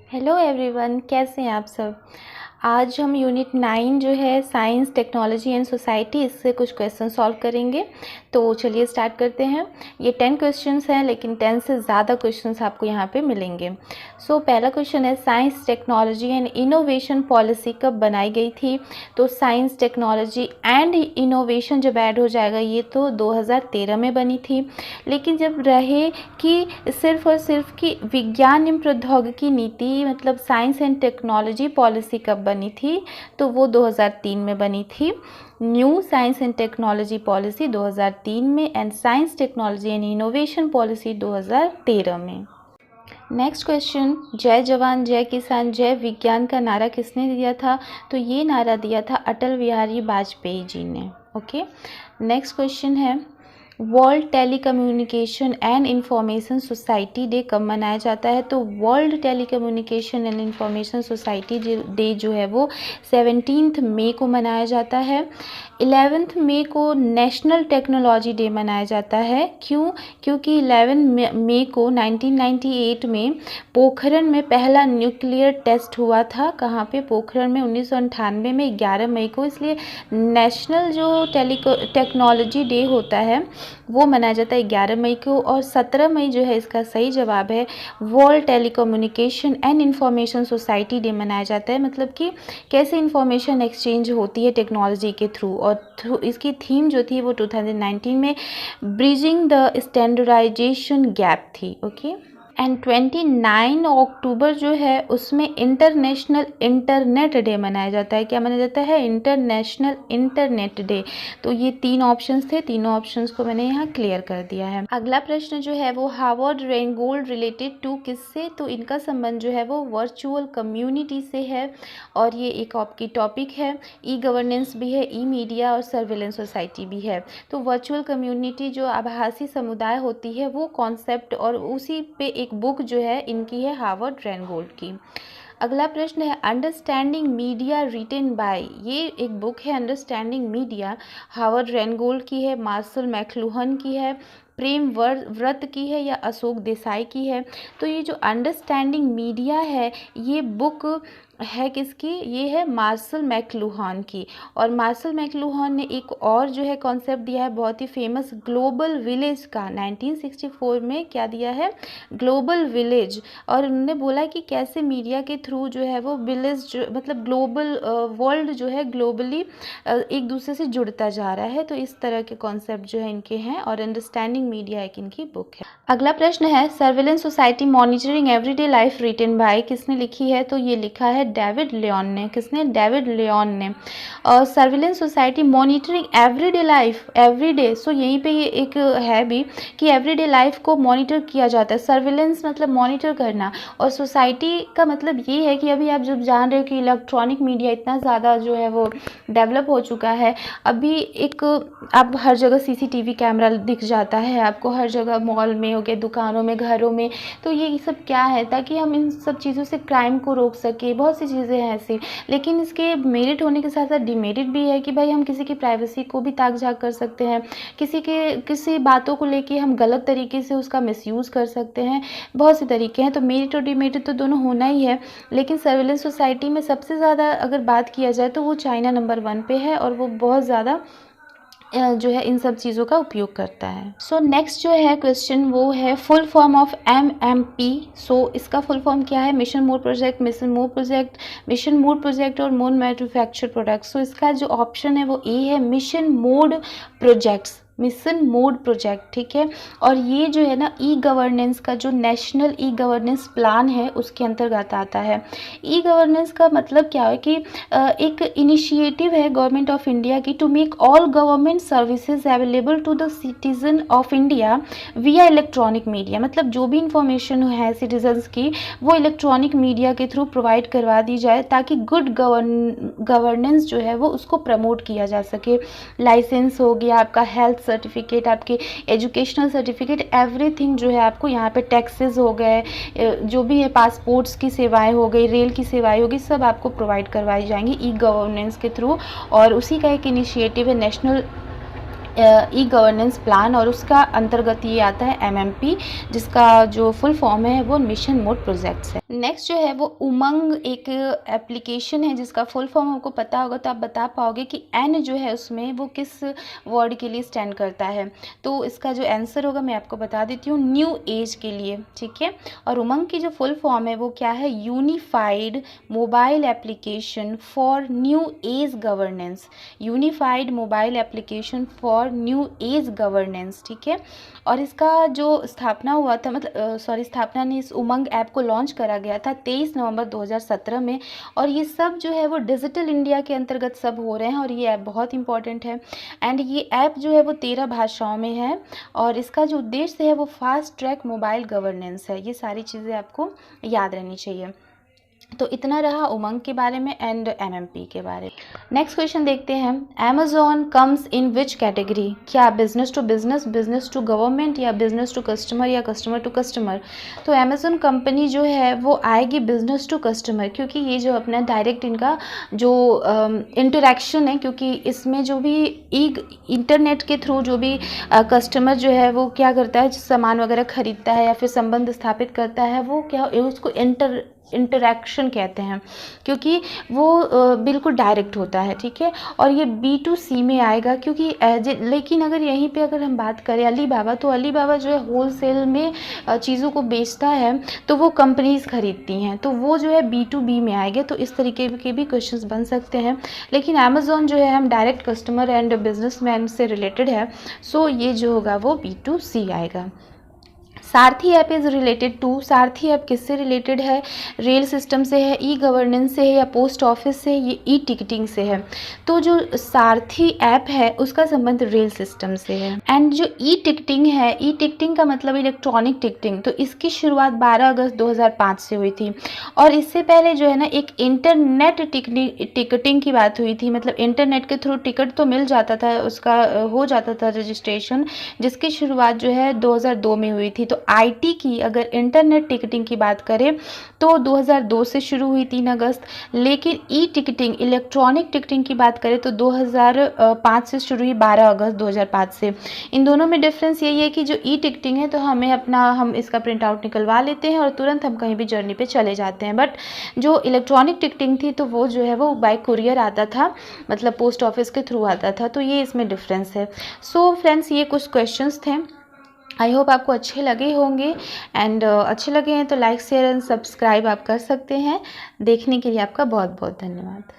Hello everyone, कैसे हैं आप सब। आज हम यूनिट 9 जो है साइंस टेक्नोलॉजी एंड सोसाइटी, इससे कुछ क्वेश्चन सॉल्व करेंगे। तो चलिए स्टार्ट करते हैं। ये 10 क्वेश्चंस हैं, लेकिन 10 से ज़्यादा क्वेश्चंस आपको यहाँ पे मिलेंगे। पहला क्वेश्चन है, science technology and innovation policy कब बनाई गई थी। तो साइंस टेक्नोलॉजी एंड इनोवेशन जब ऐड हो जाएगा ये तो 2013 में बनी थी। लेकिन जब रहे कि सिर्फ और सिर्फ कि विज्ञान एवं प्रौद्योगिकी नीति मतलब साइंस एंड टेक्नोलॉजी पॉलिसी कब बनी थी, तो वो 2003 में बनी थी। New science and technology policy 2003 में and science technology and innovation policy 2013 में। नेक्स्ट क्वेश्चन, जय जवान जय किसान जय विज्ञान का नारा किसने दिया था। तो ये नारा दिया था अटल बिहारी वाजपेयी जी ने। ओके, नेक्स्ट क्वेश्चन है, world telecommunication and information society day कब मनाया जाता है। तो world telecommunication and information society day जो है वो 17 मई को मनाया जाता है। 11 मई को नेशनल टेक्नोलॉजी डे मनाया जाता है। क्यों? क्योंकि 11 मई को 1998 में पोखरण में पहला न्यूक्लियर टेस्ट हुआ था। कहाँ पे? पोखरण में 1998 में 11 मई को। इसलिए नेशनल जो टेक्नोलॉजी डे होता है वो मनाया जाता है 11 मई को। और 17 मई जो है इसका सही जवाब है, world telecommunication and information society day मनाया जाता है। मतलब कि कैसे इंफॉर्मेशन एक्सचेंज होती है टेक्नोलॉजी के थ्रू। और इसकी थीम जो थी वो 2019 में ब्रिजिंग द स्टैंडर्डाइजेशन गैप थी। ओके, एंड 29 अक्टूबर जो है उसमें इंटरनेशनल इंटरनेट डे मनाया जाता है। क्या मनाया जाता है? International internet day. तो ये 3 ऑप्शंस थे, तीनों ऑप्शंस को मैंने यहाँ क्लियर कर दिया है। अगला प्रश्न जो है वो हार्वर्ड रेनगोल्ड रिलेटेड टू किससे। तो इनका संबंध जो है वो वर्चुअल कम्युनिटी से है। और ये एक आपकी टॉपिक है, ई गवर्नेंस भी है, ई मीडिया और सर्विलेंस सोसाइटी भी है। तो वर्चुअल कम्युनिटी जो आभासी समुदाय होती है वो कॉन्सेप्ट, और उसी पे एक बुक जो है इनकी है हार्वर्ड रेनगोल्ड की। अगला प्रश्न है, अंडरस्टैंडिंग मीडिया रिटन बाय। ये एक बुक है अंडरस्टैंडिंग मीडिया, हार्वर्ड रेनगोल्ड की है, मार्शल मैकलुहन की है, प्रेम व्रत की है या अशोक देसाई की है। तो ये जो अंडरस्टैंडिंग मीडिया है ये बुक है किसकी? ये है मार्शल मैकलुहान की। और मार्शल मैकलुहान ने एक और जो है कॉन्सेप्ट दिया है बहुत ही फेमस, ग्लोबल विलेज का। 1964 में क्या दिया है? Global village. और उन्होंने बोला कि कैसे मीडिया के थ्रू जो है वो विलेज मतलब ग्लोबल वर्ल्ड जो है ग्लोबली एक दूसरे से जुड़ता जा रहा है। तो इस तरह के कॉन्सेप्ट जो है इनके हैं, और अंडरस्टैंडिंग मीडिया एक इनकी बुक है। अगला प्रश्न है, surveillance society monitoring everyday life written by किसने लिखी है। तो ये लिखा है डेविड लियोन ने। किसने? डेविड लियोन ने। और surveillance society monitoring everyday life, everyday, so यहीं पे ये एक है भी कि एवरीडे लाइफ को मॉनिटर किया जाता है। सर्विलेंस मतलब मॉनिटर करना, और सोसाइटी का मतलब ये है कि अभी आप जब जान रहे हो कि इलेक्ट्रॉनिक मीडिया इतना ज़्यादा जो है वो डेवलप हो चुका है। अभी एक आप हर जगह सीसीटीवी कैमरा दिख जाता है आपको, हर जगह मॉल में हो गया, दुकानों में, घरों में। तो ये सब क्या है? ताकि हम इन सब चीज़ों से क्राइम को रोक सके। बहुत सी चीज़ें हैं ऐसी, लेकिन इसके मेरिट होने के साथ साथ डिमेरिट भी है कि भाई हम किसी की प्राइवेसी को भी ताक झाँक कर सकते हैं, किसी बातों को लेके हम गलत तरीके से उसका मिसयूज़ कर सकते हैं। बहुत से तरीके हैं, तो मेरिट और डिमेरिट तो दोनों होना ही है। लेकिन सर्विलेंस सोसाइटी में सबसे ज़्यादा अगर बात किया जाए तो वो चाइना नंबर 1 पे है, और वो बहुत ज़्यादा जो है इन सब चीज़ों का उपयोग करता है। सो नेक्स्ट जो है क्वेश्चन वो है फुल फॉर्म ऑफ MMP। सो इसका फुल फॉर्म क्या है? Mission mode project, mission mode project, mission mode project और मोड मैन्युफैक्चर प्रोडक्ट। सो इसका जो ऑप्शन है वो ए है, mission mode projects, mission mode project. ठीक है, और ये जो है ना ई गवर्नेंस का जो नेशनल ई गवर्नेंस प्लान है उसके अंतर्गत आता है। ई गवर्नेंस का मतलब क्या है कि एक इनिशिएटिव है गवर्नमेंट ऑफ इंडिया की to make all government services available to the citizen of India via electronic media. मतलब जो भी इंफॉर्मेशन है सिटीजन्स की वो इलेक्ट्रॉनिक मीडिया के थ्रू प्रोवाइड करवा दी जाए, ताकि गुड गवर्नेंस जो है वो उसको प्रमोट किया जा सके। लाइसेंस हो गया, आपका हेल्थ सर्टिफिकेट, आपके एजुकेशनल सर्टिफिकेट, एवरीथिंग जो है आपको यहाँ पे, टैक्सेस हो गए, जो भी है, पासपोर्ट्स की सेवाएं हो गई, रेल की सेवाएं होगी, सब आपको प्रोवाइड करवाई जाएंगी ई गवर्नेंस के थ्रू। और उसी का एक इनिशिएटिव है नेशनल ई गवर्नेंस प्लान, और उसका अंतर्गत ये आता है MMP, जिसका जो फुल फॉर्म है वो मिशन मोड प्रोजेक्ट्स है। नेक्स्ट जो है वो उमंग एक एप्लीकेशन है जिसका फुल फॉर्म आपको पता होगा तो आप बता पाओगे कि N जो है उसमें वो किस वर्ड के लिए स्टैंड करता है। तो इसका जो आंसर होगा मैं आपको बता देती हूँ, न्यू एज के लिए, ठीक है। और उमंग की जो फुल फॉर्म है वो क्या है, unified mobile application for new age governance, unified mobile application for new age governance, ठीक है। और इसका जो स्थापना हुआ था, मतलब स्थापना नहीं, इस उमंग ऐप को लॉन्च करा गया था 23 नवंबर 2017 में। और ये सब जो है वो डिजिटल इंडिया के अंतर्गत सब हो रहे हैं, और ये ऐप बहुत इंपॉर्टेंट है। एंड ये ऐप जो है वो 13 भाषाओं में है, और इसका जो उद्देश्य है वो फास्ट ट्रैक मोबाइल गवर्नेंस है। ये सारी चीज़ें आपको याद रहनी चाहिए। तो इतना रहा उमंग के बारे में एंड MMP के बारे में। नेक्स्ट क्वेश्चन देखते हैं, Amazon comes in which category, क्या business to business, business to government, या बिजनेस टू कस्टमर, या कस्टमर टू कस्टमर। तो अमेज़ॉन कंपनी जो है वो आएगी बिजनेस टू कस्टमर, क्योंकि ये जो अपना डायरेक्ट इनका जो इंटरेक्शन है, क्योंकि इसमें जो भी इंटरनेट के थ्रू जो भी कस्टमर जो है वो क्या करता है, सामान वगैरह खरीदता है या फिर संबंध स्थापित करता है, वो क्या उसको इंटरैक्शन कहते हैं, क्योंकि वो बिल्कुल डायरेक्ट होता है, ठीक है। और ये B2C में आएगा, क्योंकि लेकिन अगर यहीं पे अगर हम बात करें अलीबाबा, तो अलीबाबा जो है होलसेल में चीज़ों को बेचता है, तो वो कंपनीज खरीदती हैं, तो वो जो है B2B में आएंगे। तो इस तरीके के भी क्वेश्चंस बन सकते हैं। लेकिन अमेज़ॉन जो है हम डायरेक्ट कस्टमर एंड बिजनेसमैन से रिलेटेड है, सो ये जो होगा वो B2C आएगा। सारथी app is related to, Sarathi app किससे रिलेटेड है, रेल सिस्टम से है, ई गवर्नेंस से है, या पोस्ट ऑफिस से, ये ई टिकटिंग से है। तो जो सारथी ऐप है उसका संबंध रेल सिस्टम से है। एंड जो ई टिकटिंग है, ई टिकटिंग का मतलब इलेक्ट्रॉनिक टिकटिंग, तो इसकी शुरुआत 12 अगस्त 2005 से हुई थी। और इससे पहले जो है ना एक इंटरनेट टिकटिंग की बात हुई थी, मतलब इंटरनेट के थ्रू टिकट तो मिल जाता था, उसका हो जाता था रजिस्ट्रेशन, जिसकी शुरुआत जो है 2002 में हुई थी। तो IT की अगर इंटरनेट टिकटिंग की बात करें तो 2002 से शुरू हुई 3 अगस्त, लेकिन ई टिकटिंग इलेक्ट्रॉनिक टिकटिंग की बात करें तो 2005 से शुरू हुई 12 अगस्त 2005 से। इन दोनों में डिफरेंस यही है कि जो ई टिकटिंग है तो हम इसका प्रिंट आउट निकलवा लेते हैं और तुरंत हम कहीं भी जर्नी पे चले जाते हैं, बट जो इलेक्ट्रॉनिक टिकटिंग थी तो वो जो है वो बाय कुरियर आता था, मतलब पोस्ट ऑफिस के थ्रू आता था। तो ये इसमें डिफरेंस है। सो फ्रेंड्स, ये कुछ क्वेश्चंस थे, आई होप आपको अच्छे लगे होंगे। एंड अच्छे लगे हैं तो लाइक शेयर एंड सब्सक्राइब आप कर सकते हैं। देखने के लिए आपका बहुत बहुत धन्यवाद।